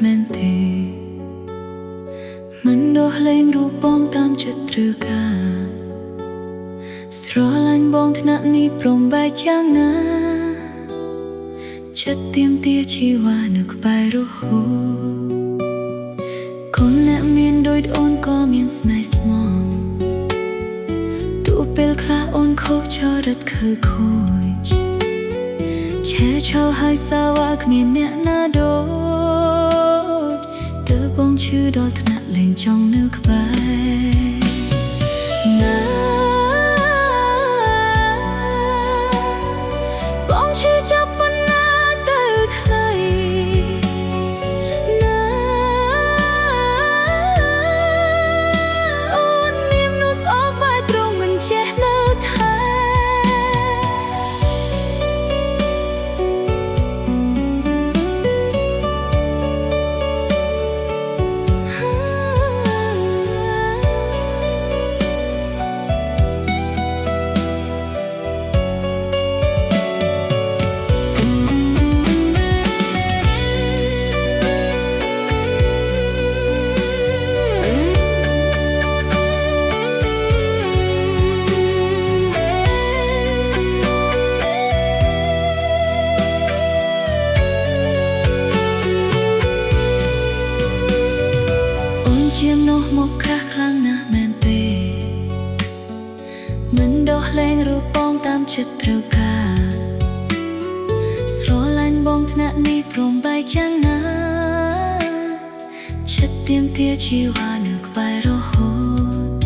មែនទេមិនដោះលែងរូបបងតាមចិត្តឬការស្រឡាញ់បងថ្នាក់នេះព្រមបែកយ៉ាងណាចិត្តទៀមទាជីវ៉ានៅក្បែររហូតកូនអ្នកមានដូចអូនក៏មានស្នេហ៍ស្មោះទោះពេលខ្លះអូនខុសចរិតខិលខូចឆេះឆោហើយសាវ៉ាគ្មានអ្នកណាដូចទើបបងឈឺដល់ថ្នាក់លែងចង់នៅក្បែរណាបងឈឺចាប់ប៉ុណ្ណាទៅថ្លៃណាអូនមានមនុស្សអស់បែរត្រង់មិនចេះនៅថែជាមនុស្សមកក្រាស់ខ្លាំងណាស់មែនទេមិនដោះលែងរូបបងតាមចិត្តត្រូវការស្រឡាញ់បងថ្នាក់នេះព្រមបែកយ៉ាងណាចិត្តទៀមទាជីវ៉ានៅក្បែររហូត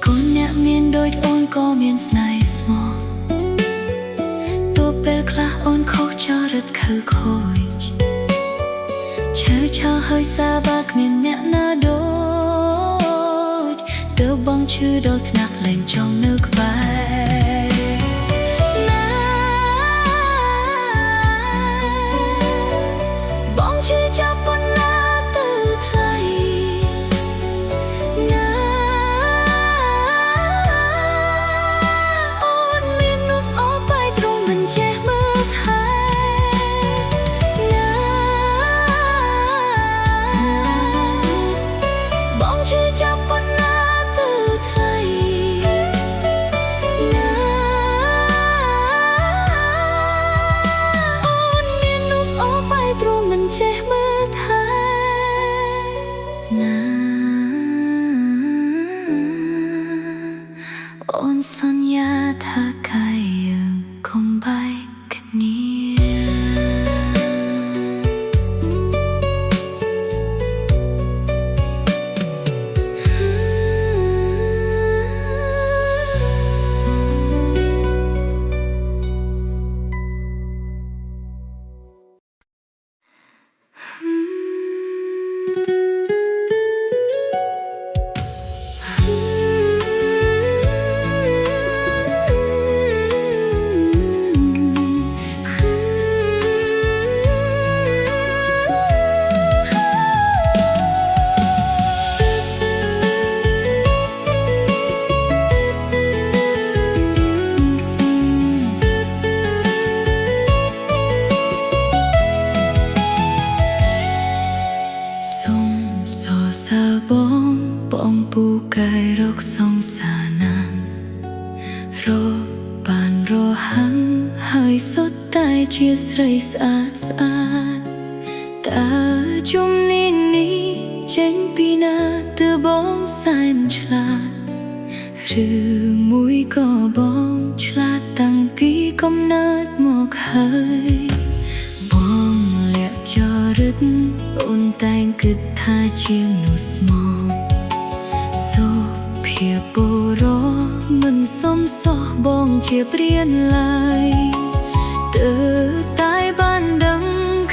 កូនអ្នកមានដូចអូនក៏មានស្នេហ៍ស្មោះទោះពេលខ្លះអូនខុសចរិតខិលខូចឆើឆោហើយសាបាគ្មានអ្នកណាដូចទើបបងឈឺដល់ថ្នាក់លែងចង់នៅក្បែរណាបងឈឺចាប់ប៉ុណ្ណាទៅថ្លៃណាអូនមានមនុស្សអស់បែរត្រង់មិនចេះមើលថែឈឺចាប់ប៉ុណ្ណាទៅថ្លៃណាអូនមានមនុស្សអស់បែរត្រង់មិនចេះមើលថែណាអូនសន្យាថាកាយយើងកុំបែកគ្នាបងពូកែរកសងសាណានរកបានរហាំហើយសុទ្ធតែជាស្រីស្អាតស្អាតតើជំនាញនេះចេញពីណាទើបបងសែនឆ្លាតឬមួយក៏បងឆ្លាតតាំងពីកំណើតមកហើយបងលាក់ចរិតអូនតែងគិតថាជាមនុស្សស្មោះសុភាពបុរសមិនសមសោះបងជាព្រានឡើយទើបតែបានដឹង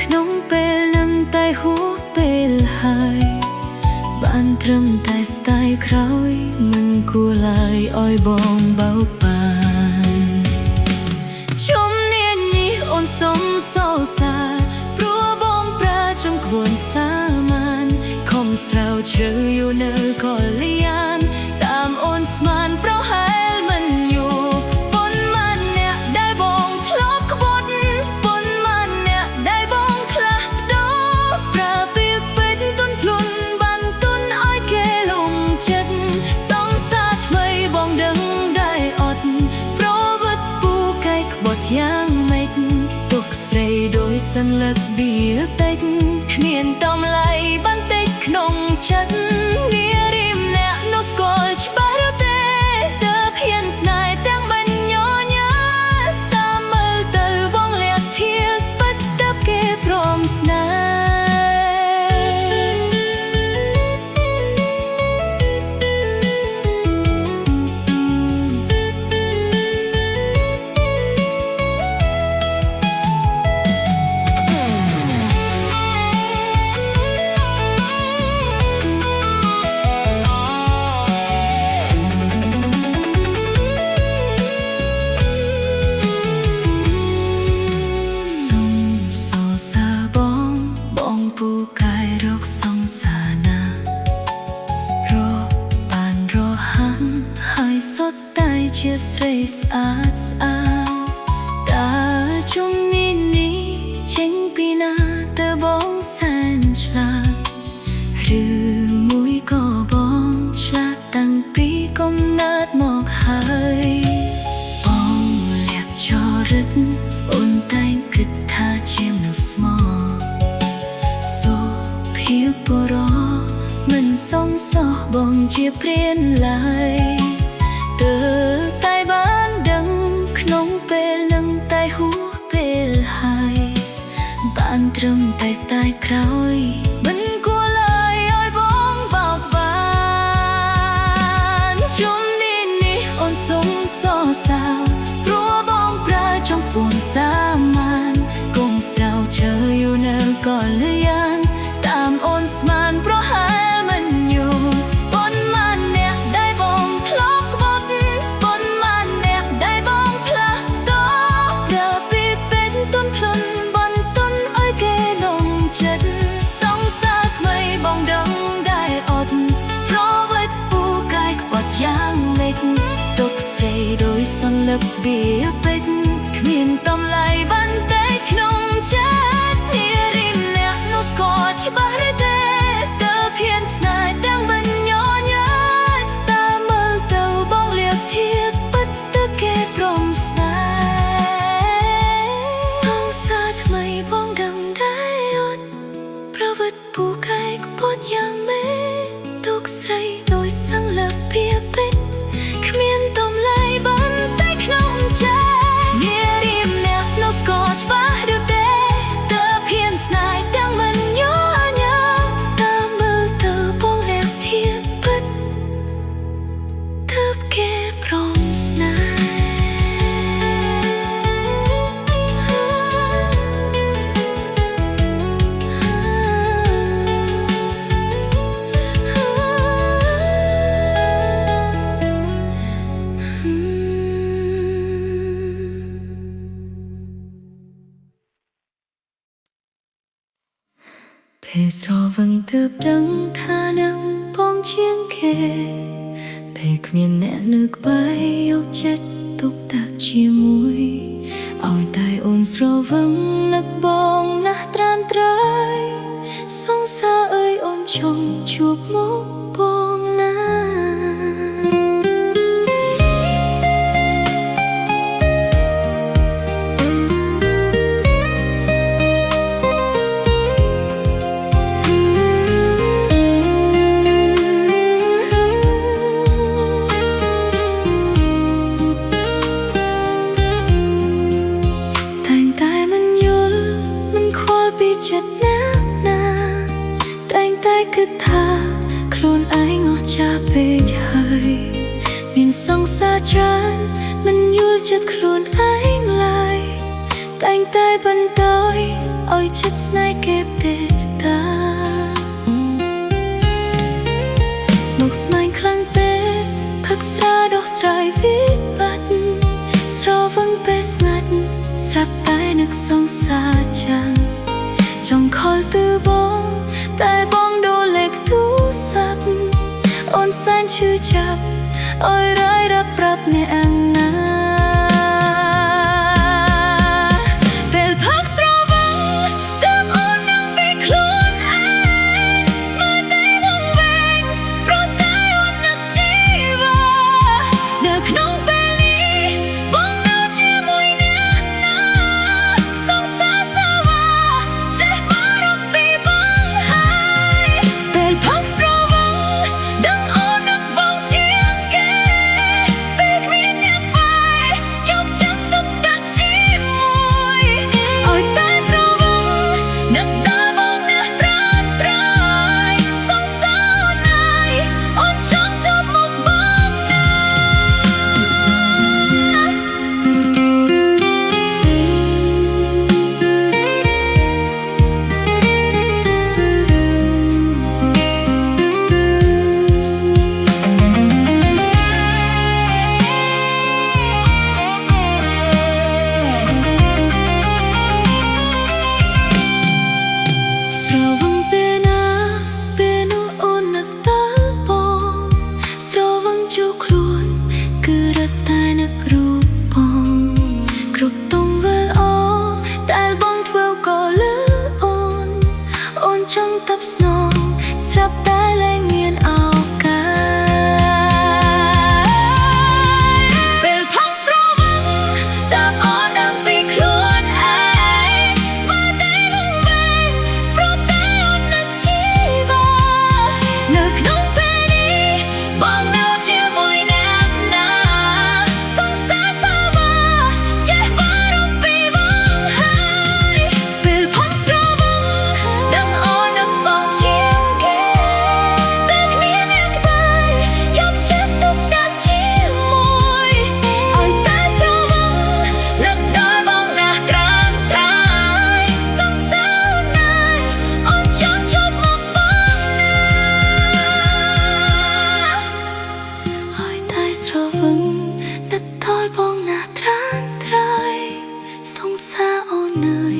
ក្នុងពេលនឹងតែហួសពេលហើយបានត្រឹមតែស្ដាយក្រោយមិនគួរឡើយឲ្យបងបោកបានជំនាញនេះអូនសុំសរសើរព្រោះបងប្រើចំក្បួនសាមញ្ញខំស្រាវជ្រាវយូរនៅកលយានតាមអូនស្មានប្រហែលមិនយូរប៉ុន្មានអ្នកដែលបងធ្លាប់ក្បត់ប៉ុន្មានអ្នកដែលបងខ្លះដូរប្រើ លឹកបៀពេចគ្មានតំលៃបន្តិចក្នុងចិត្តនារីម្នាក់នោះស្គាល់ច្បាស់ឬទេទើបហ៊ានស្នេហ៍ទាំងមិនញញើតាមមើលទៅបងលាក់ធៀបពិតទើបគេព្រមស្នេហ៍ជាស្រីស្អាតស្អាតតើជុំនេះចេញពីណាតើបងសែនឆ្លាតឬមួយក៏បងឆ្លាតតាំងពីកំណើតមកហើយបងលាក់ចរិតអូនតែងគិតថាជាមនុស្សស្មោះសូភាពបរោមិនសមសោះបងជាព្រានឡើយទើបតែបានដឹងក្នុងពេលនឹងតែហួសពេលហើយបានត្រឹមតែស្ដាយក្រោយមិនគួរឡើយឲ្យបងបោកបានជុំនេះអូនសុំសរសើរព្រោះបងប្រើចំពោះសាមានកុំស្រោចឈើយូរនៅក៏លឺយ៉ាងតាមអូនស្មានប្រហែលមិនយូរដោយសន្លឹកបៀពេចគ្មានតំលៃបន្តិចក្នុងចិត្តនារីម្នាក់នោះស្គាល់ច្បាស់ឬទេទើបហ៊ានស្នេហ៍ទាំងមិនញញើតាមមើលទៅបងលាក់ធៀបពិតទើបគេព្រមស្នេហ៍សង្សារថ្មីបងដឹងដែរអត់ប្រវត្តិពូកែខ្ពស់យ៉ាងមេទុកស្រីដោយសន្លឹកបៀពេចគ្មានតំលៃបន្តិចក្នុងចិត្តនារីម្នាក់នោះស្គាល់ច្បាស់ឬទេទើបហ៊ានស្នេហ៍ទាំងមិនញញើតាមមើលទៅបងលាក់ធៀបពិតទើបគេព្រមស្នេហ៍ពេលស្រវឹងទើបដឹងថានឹងបងជាងគេពេលគ្មានអ្នកនៅក្បែរយកចិត្តទុកដាក់ជាមួយឲ្យតែអូនស្រវឹងនឹកបងណាស់ត្រានត្រៃសង្សារអើយអូនចង់ជួបមកបងណាចិត្តណាណាតែងតែគិតថាខ្លួនឯងអស់ចាស់ពេកហើយមានសង្សារច្រើនមិនយល់ចិត្តខ្លួនឯងឡើយតែងតែបន្តឲ្យចិត្តស្នេហ៍គេទេតាស្មុគស្មាញខ្លាំងពេកផឹកស្រាដោះស្រាយវិបត្តិស្រវឹងពេលស្ងាត់ស្រាប់តែនឹកសង្សារចាំចង់ខលទៅបងតែបងដូរលេខទូរស័ព្ទអូនសែនឈឺចាប់អើយរាយរាប់ប្រាប់អ្នកអាណាពេលផឹកស្រវឹងទើបអូននឹងពីខ្លួនឯងស្មើតែវងវែងព្រោះតែអូននឹកជីវ៉ានៅក្នុងពេលនេះបងនៅជាមួយអ្នកណាសង្សារសាវ៉ា តបស្នងស្រាប់តែលែងមានឱកាសពេលផឹកស្រវឹងតើអូនដឹងពីខ្លួនឯងស្មើតែវង្វេងព្រោះតែអូននឹងជីវ៉ានៅក្នុងពេលនេះបងនៅជាមួយអ្នកណាសង្សារសាវាចេះបារម្ភពីបងហើយពេលផឹកស្រវឹងដឹងអូននឹងបងជាងគេពេលគ្មានអ្នកក្បែរយកចិត្តទុកដាក់ជាមួយឲ្យតែស្រវឹងនឹកដល់បងណាស់ត្រាំត្រៃសង្សារណាយអូនចង់ជួបមកបងណាឲ្យតែស្រវឹងនឹកដល់បងណាស់ត្រាំត្រៃសង្សារអូនណាយ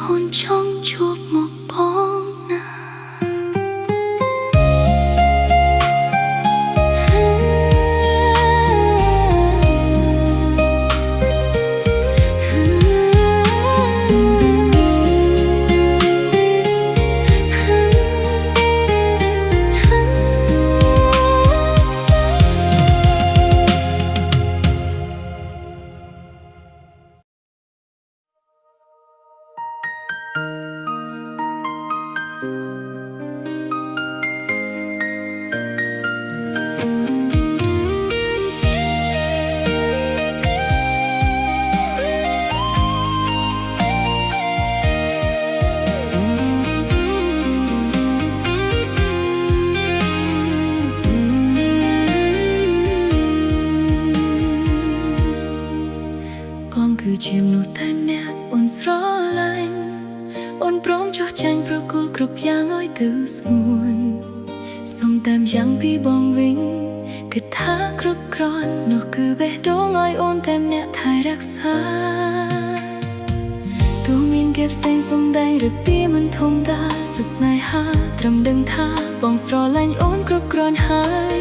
អូនចង់ជួបមកបងណាបងគឺជាមនុស្សតែម្នាក់អូនស្រឡាញ់អូនព្រមចោះចាញ់ប្រគល់គ្រប់យ៉ាងឲ្យទៅស្ងួនសុំតាមយ៉ាងពីបងវិញគិតថាគ្រប់គ្រាន់នោះគឺបេះដូងឲ្យអូនតែម្នាក់ថែរក្សាទោះមានគេផ្សេងសំដែងឬពីមិនធម្មតាសិទ្ធស្នេហាត្រឹមដឹងថាបងស្រឡាញ់អូនគ្រប់គ្រាន់ហើយ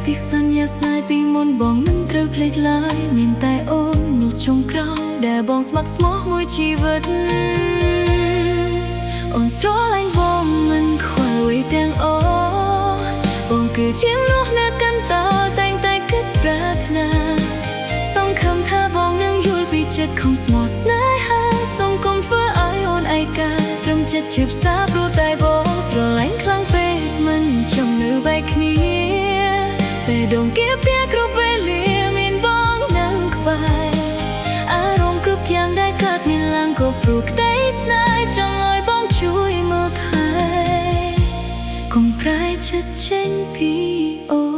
ពីសន្យាស្នេហ៍ពីមុនបងមិនត្រូវភ្លេចឡើយមានតែអូននោះចុងក្រោយដែលបងស្ម័គ្រស្មោះមួយជីវិតអូនស្រឡាញ់បងមិនខ្វល់អ្វីទាំងអស់បងគឺជាមនុស្សអ្នកកាន់តតែងតែគិតប្រាថ្នាសង្ឃឹមថាបងនឹងយល់ពីចិត្តខំស្មោះស្នេហាសូមកុំធ្វើឲ្យអូនឯកាត្រឹមចិត្តជាផ្សារព្រោះតែបងស្រឡាញ់ខ្លាំងពេកមិនចង់នៅបែកគ្នាពេលដងគេផ្ទះគ្រប់វេលាមានបងនៅក្បែរអារម្មណ៍គ្រប់យ៉ាងដែលកើតមានឡើងក៏ព្រោះក្តីស្នេហ៍ចង់ឲ្យបងជួយមើលថែកុំប្រែចិត្តចេញពីអូន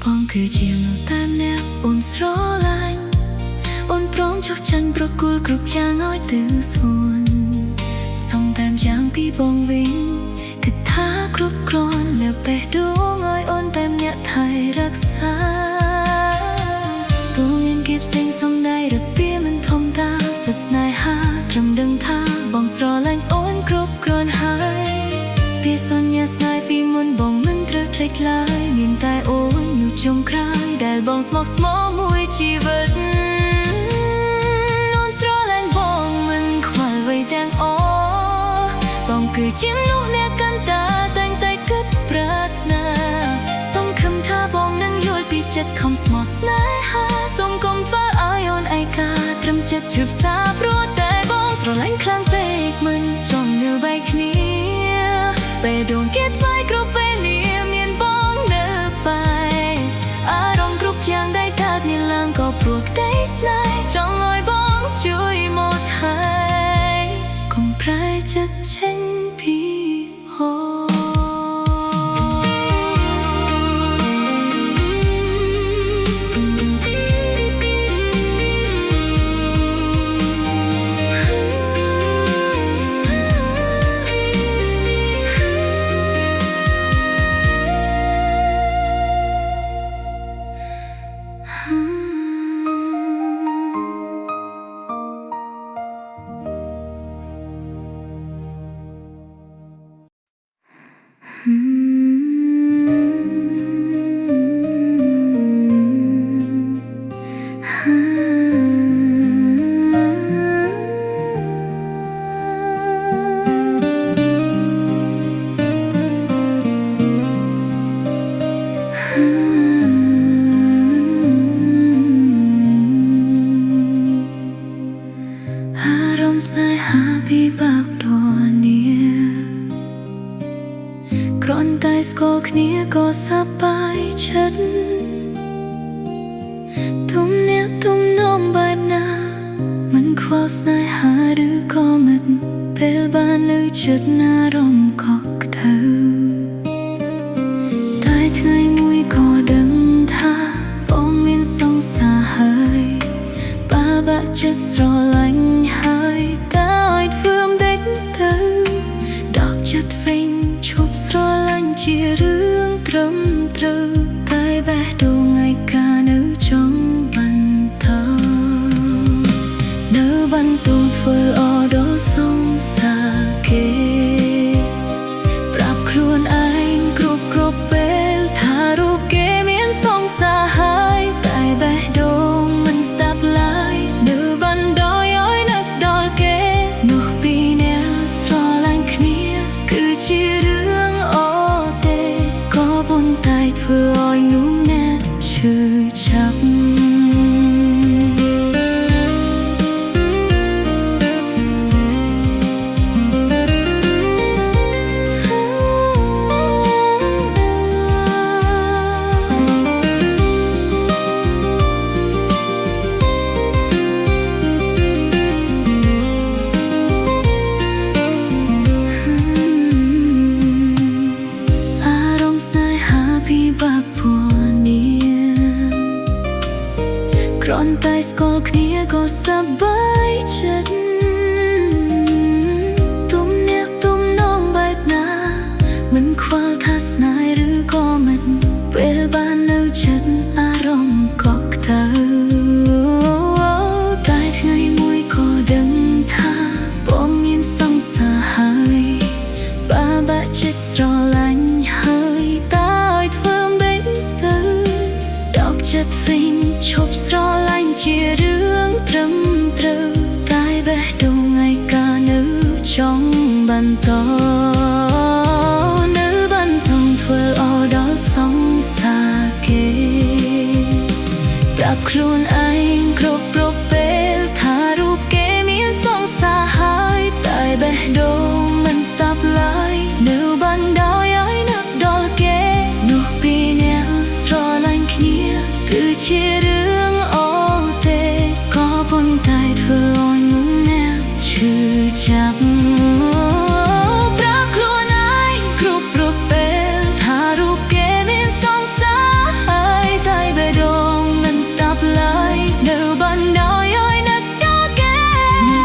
បងគឺជាមនុស្សតែម្នាក់អូនស្រឡាញ់អូនព្រមចោះចាញ់ប្រគល់គ្រប់យ៉ាងឲ្យទៅស្ងួនសុំតាមយ៉ាងពីបងវិញគិតថាគ្រប់គ្រាន់លើបេះដូងឲ្យអូនតែម្នាក់ថែរក្សាទោះមានគេផ្សេងសំដែងឬពីមិនធម្មតាសិទ្ធស្នេហាត្រឹមដឹងថាបងស្រឡាញ់អូនគ្រប់គ្រាន់ហើយពីសន្យាស្នេហ៍ពីមុនបងមិនត្រូវភ្លេចឡើយមានតែអូននោះចុងក្រោយដែលបងស្ម័គ្រស្មោះមួយជីវិតអូនស្រឡាញ់បងមិនខ្វល់អ្វីទាំងអស់បងគឺជាមនុស្សអ្នកកាន់តាតែងតែគិតប្រាថ្នាសង្ឃឹមថាបងនឹងយល់ពីចិត្តខំស្មោះស្នេហាសូមកុំធ្វើឲ្យអូនឯកាត្រឹមចិត្តឈឺផ្សាព្រោះតែបងស្រឡាញ់ខ្លាំងពេកមិនចង់នៅបែកគ្នាពេលដងគេថ្វាយគ្រប់វេលាមានបងនៅបែអារម្មណ៍គ្រប់យ៉ាងដែលកើតមានឡើងក៏ព្រោះក្តីស្នេហ៍ចង់ឲ្យបងជួយមកថែកុំប្រែចិត្តចេញពីអូន มณ์สายหาพี่บักดวเนียกรอนใต้สกอลเนียก็สบายฉันทุ่มเนียทุ่มน้องบาดนามันควาสายหาหรือก็มันเปลบานหรือจุดนารมณ์ก็เธอได้ไงมุยก็ดังท่าป้องเงินสงสาหายป้าบะจุดรอลังหายตายเฟื่อมเด็กเธอดอกจัดฟิงชุบรอลังจีเรื่องตรมตรึตายแบะดูไงกาเนื้อจงบันเธอเนื้อบันตูดฝืนออดอสงสาเกปรับครวนไอกรุบกรบเบลถ้ารูปเกมีนสงสาหายตายแบะดูมันสตับลายเนื้อบันดอยย้อยนึกดอลเกนุกปีเนียสรอลังเนียคือชีเรื่องโอเตก็บนตายเธออ้อยนุ่มแน่ชื่อชับพี่บักพัวเนียกรอนใต้สกอลเนียก็สบายฉันตุ้มเนียตุ้มน้องใบหน้ามันควาทัศนายหรือก็มันเวลบานเนื้อฉันอารมณ์ก็เธอตายไงมุยก็ดังท่าป้องยินสงสาหายป้าบะจิตรอลังหายตายจัดฟิงชบสรอลังจีเรื่องตรมตรึตายแบะดูไงกาเนื้อจงบันโตเนื้อบันตรงถ้วยออดอสงสาเกปรับครูนไอกรบปรบเปลถ้ารูปเกมีสงสาหายตายแบะดูมันสตับลายเนื้อบันดอยย้อยนึกดอลเกนุกปีเนียสรอลังเนียคือชีเรื่องโอเตก็บนตายเธออ้อยนุ่มแนบชื่อจับปรักครัวไหนกรุบกรุบเปลถ้ารูปเกมีสงสาหายตายไปดงมันสตับลายเนื้อบันดอยย้อยนักดาเกมี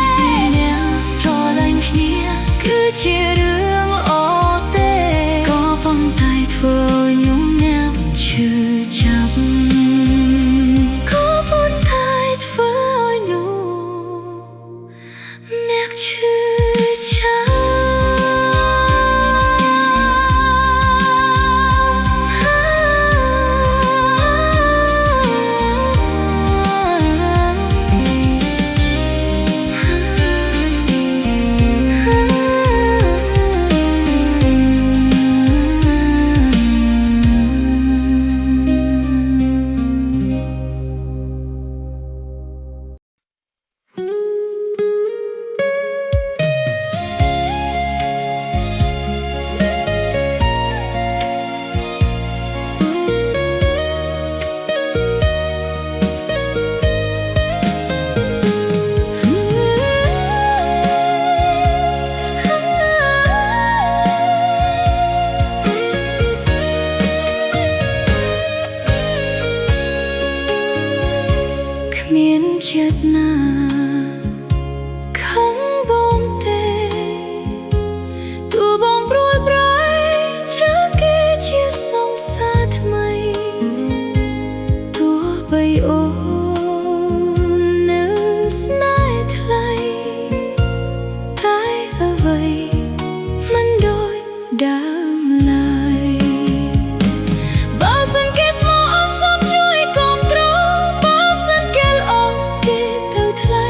เนียสรอลังเนียคือชีเรื่องโอเตก็บนตายเธออ้อยนุ่มแนบชื่อจับเจ็ดนาขังบงเตตัวบงโปรยปลายจะเกเชียสงสาทำไมตัวใบโอเนื้อสนายทลายตายเอาไว้มันโดยดามลายบ่าวสังเกตสมองซ้ำช่วยกลมตรบ่าวสังเกตออกเกตเท่าทลาย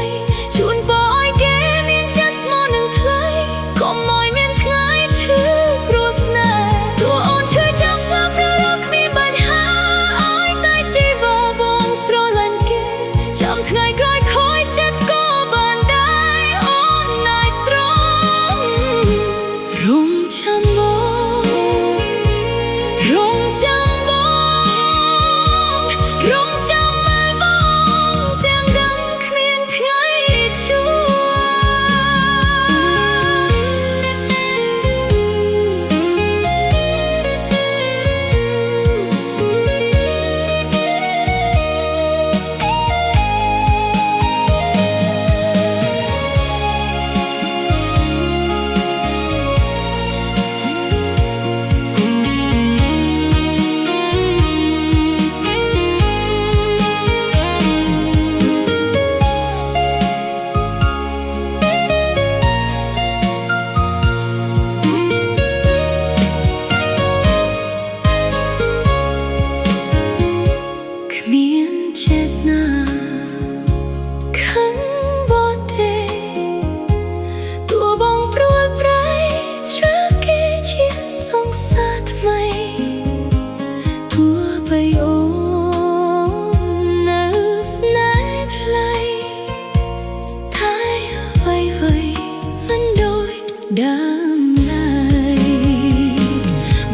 ដើមណៃ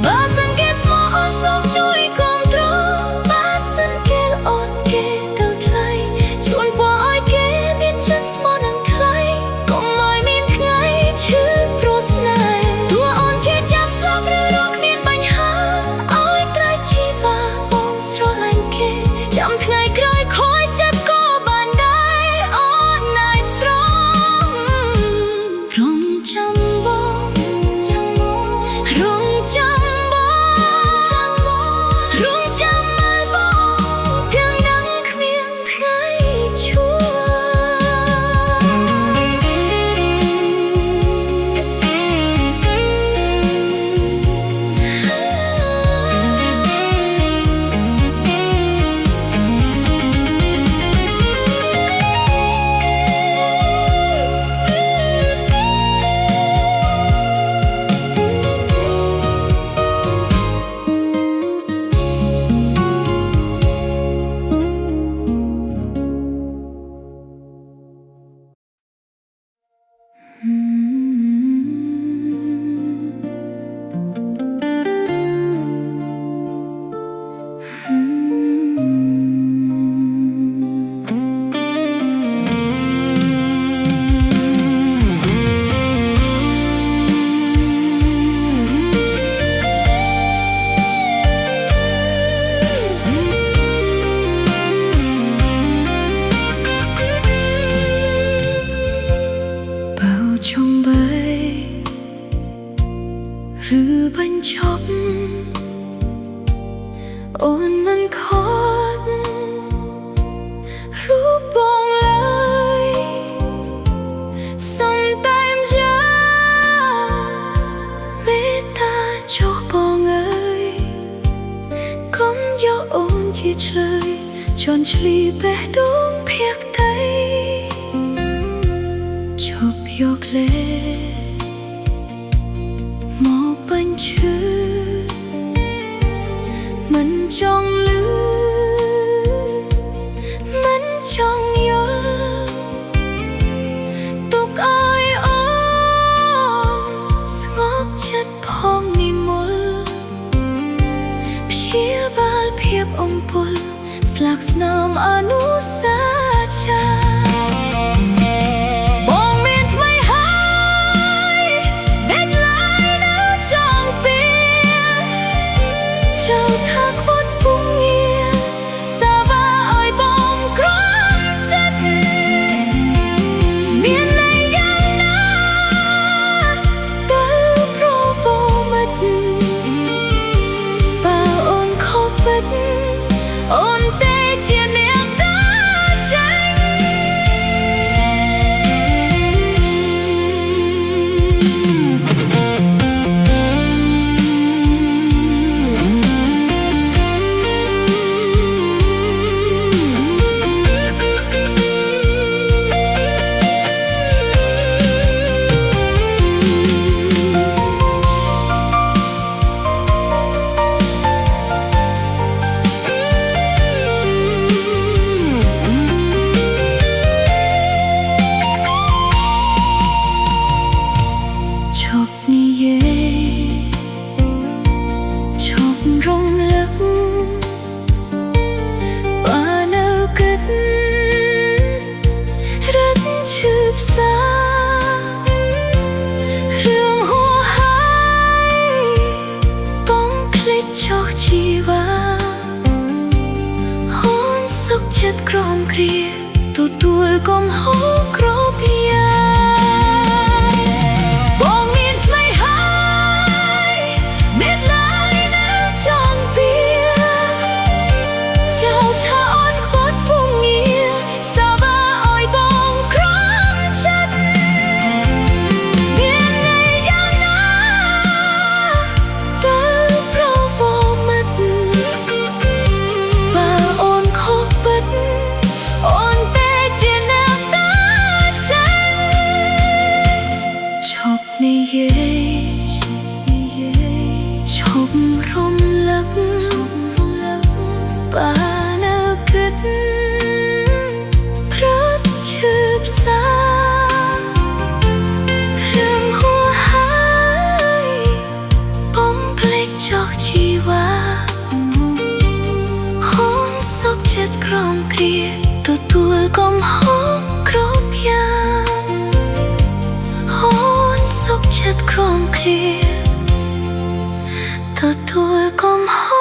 បើសិនគេស្មោះអត់សូមជួយគាំទ្របើសិនគេល្អតគេទៅថ្លៃជួយពណ៌ឲ្យគេមានចិត្តស្មោះនឹងថ្លៃកុំឲ្យមានថ្ងៃឈឺព្រោះស្នេហ៍ទោះអូនជាចាប់ស្លាប់ឬរកគ្មានបញ្ហាឲ្យត្រៃជីវ៉ាបងស្រឡាញ់គេចាំថ្ងៃក្រោយខូចចិត្តក៏បានដែរអូនណៃត្រង់រងចាំបងរងចាំបងរងចាំមើលបងទាំងនឹងគ្មានថ្ងៃជួបឬបញ្ឈប់អូនមិនខត់រូបបងឡើយសំតែមយ៉ាមេត្តាចុះបងអើយកុំយកអូនជាឆ្លើយជន់ឈ្លីបេះដូងភាគដីឈប់យកលេមកបញ្ឈឺមិនចង់លឺមិនចង់យល់ទុកឲ្យអូនស្ងប់ចិត្តផងនិមន្តព្យាបាលភាពអំពុលស្លាកស្នាមអនុស្សាវរីយ៍អូនទេជាអ្នកដើរចេញចិត្តក្រំគ្រាទទួលកំហុសគ្រប់យ៉ាងបងមានថ្មីហើយមេត្តានៅចង់ពៀចៅថាអូនខ្វត់ពុំងារសាវ៉ាឲ្យបងក្រំចិត្តមានន័យយ៉ាងណាទៅប្រវត្តិមិត្តបើអូនខុសពិតអូនទេជាអ្នកដើរចេញ ក្រំគ្រាទទួលកំហុសគ្រប់យ៉ាងអូនសុខចិត្តក្រំគ្រាទទួលកំហុស